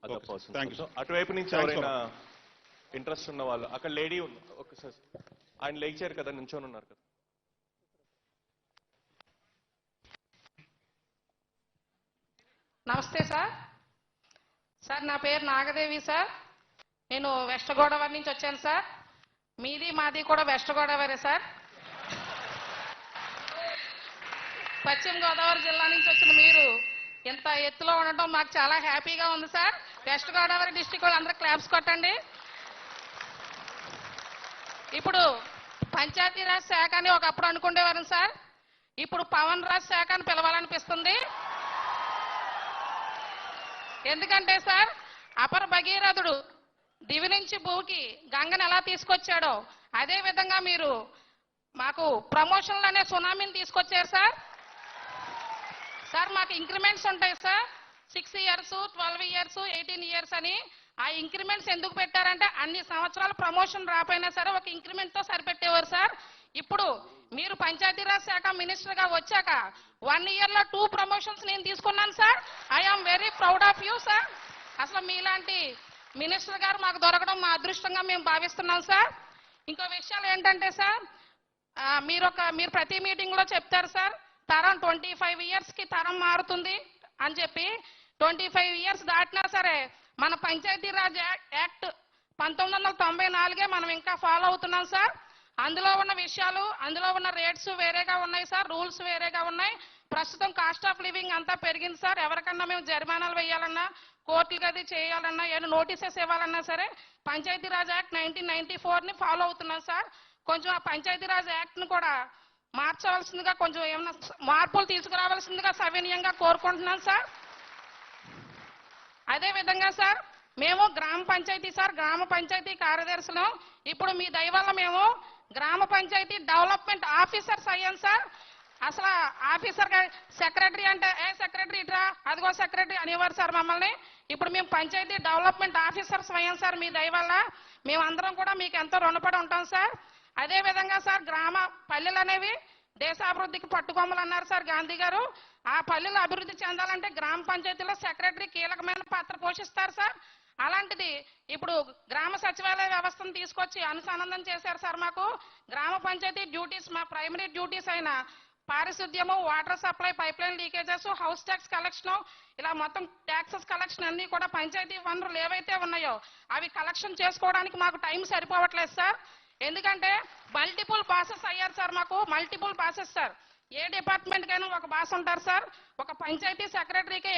Other person. Thank you. అటువైపు నుంచి ఎవరైనా ఇంట్రెస్ట్ ఉన్న వాళ్ళు, అక్కడ లేడీ ఒకసారి ఆయన లేచారు కదా, నించొని ఉన్నారు కదా. నమస్తే సార్. సార్ నా పేరు నాగదేవి సార్. నేను వెస్ట్ గోదావరి నుంచి వచ్చాను సార్. మీది మాది కూడా వెస్ట్ గోదావరి సార్. పశ్చిమ గోదావరి జిల్లా నుంచి వచ్చిన మీరు ఇంత ఎత్తులో ఉండటం మాకు చాలా హ్యాపీగా ఉంది సార్. వెస్ట్ గోదావరి డిస్టిక్ వాళ్ళు అందరూ క్లాప్స్ కొట్టండి. ఇప్పుడు పంచాయతీరాజ్ శాఖ అని ఒకప్పుడు అనుకునేవారు సార్. ఇప్పుడు పవన్ రాజ్ శాఖ అని పిలవాలనిపిస్తుంది. ఎందుకంటే సార్, అపర భగీరథుడు దివి నుంచి భూకి గంగను ఎలా తీసుకొచ్చాడో అదే విధంగా మీరు మాకు ప్రమోషన్లు అనే సునామీని తీసుకొచ్చారు సార్. సార్ మాకు ఇంక్రిమెంట్స్ ఉంటాయి సార్, 6 years 12 years 18 years అని. ఆ ఇంక్రిమెంట్స్ ఎందుకు పెట్టారంటే అన్ని సంవత్సరాలు ప్రమోషన్ రాపోయినా సరే ఒక ఇంక్రిమెంట్ తో సరిపెట్టేవారు సార్. ఇప్పుడు మీరు పంచాయతీరాజ్ శాఖ మినిస్టర్ గా వచ్చాక 1 year లో 2 promotions నేను తీసుకున్నాను sir. I'm very proud of you sir. అసలు మీలాంటి మినిస్టర్ గారు మాకు దొరకడం మా అదృష్టంగా మేము భావిస్తున్నాం సార్. ఇంకో విషయాలు ఏంటంటే సార్, మీరు ప్రతి మీటింగ్ లో చెప్తారు సార్, తరం 25 years కి తరం మారుతుంది అని చెప్పి. 25 years దాటినా సరే మన పంచాయతీరాజ్ యాక్ట్ 1994 మనం ఇంకా ఫాలో అవుతున్నాం సార్. అందులో ఉన్న విషయాలు, అందులో ఉన్న రేట్స్ వేరేగా ఉన్నాయి సార్, రూల్స్ వేరేగా ఉన్నాయి. ప్రస్తుతం కాస్ట్ ఆఫ్ లివింగ్ అంతా పెరిగింది సార్. ఎవరికన్నా మేము జరిమానాలు వేయాలన్నా, కోర్టులు గది చేయాలన్నా, ఏమైనా నోటీసెస్ ఇవ్వాలన్నా సరే పంచాయతీరాజ్ యాక్ట్ 1994 ఫాలో అవుతున్నాం సార్. కొంచెం ఆ పంచాయతీరాజ్ యాక్ట్ ను కూడా మార్చవలసిందిగా, కొంచెం ఏమైనా మార్పులు తీసుకురావాల్సిందిగా సవినయంగా కోరుకుంటున్నాం సార్. అదే విధంగా సార్, మేము గ్రామ పంచాయతీ సార్, గ్రామ పంచాయతీ కార్యదర్శులు. ఇప్పుడు మీ దయ వల్ల మేము గ్రామ పంచాయతీ డెవలప్మెంట్ ఆఫీసర్స్ అయ్యాం సార్. అసలు ఆఫీసర్ సెక్రటరీ అంటే ఏ సెక్రటరీ ఇట్రా, అదిగో సెక్రటరీ అనేవారు సార్ మమ్మల్ని. ఇప్పుడు మేము పంచాయతీ డెవలప్మెంట్ ఆఫీసర్స్ అయ్యాం సార్ మీ దయ వల్ల. మేమందరం కూడా మీకు ఎంతో రుణపడి ఉంటాం సార్. అదే విధంగా సార్, గ్రామ పల్లెలు అనేవి దేశాభివృద్ధికి పట్టుకొమ్మలు అన్నారు సార్ గాంధీ గారు. ఆ పల్లెలు అభివృద్ధి చెందాలంటే గ్రామ పంచాయతీలో సెక్రటరీ కీలకమైన పాత్ర పోషిస్తారు సార్. అలాంటిది ఇప్పుడు గ్రామ సచివాలయ వ్యవస్థను తీసుకొచ్చి అనుసంధానం చేశారు సార్. మాకు గ్రామ పంచాయతీ డ్యూటీస్, మా ప్రైమరీ డ్యూటీస్ అయిన పారిశుద్ధ్యము, water supply, pipe line leakages, house tax collection, ఇలా మొత్తం ట్యాక్సెస్ కలెక్షన్ అన్ని కూడా పంచాయతీ వనరులు ఏవైతే ఉన్నాయో అవి కలెక్షన్ చేసుకోవడానికి మాకు టైం సరిపోవట్లేదు సార్. ఎందుకంటే మల్టిపుల్ బాసెస్ అయ్యారు సార్. మాకు మల్టిపుల్ బాసెస్ సార్. ఏ డిపార్ట్మెంట్ కైనా ఒక బాస్ ఉంటారు సార్. ఒక పంచాయతీ సెక్రటరీకి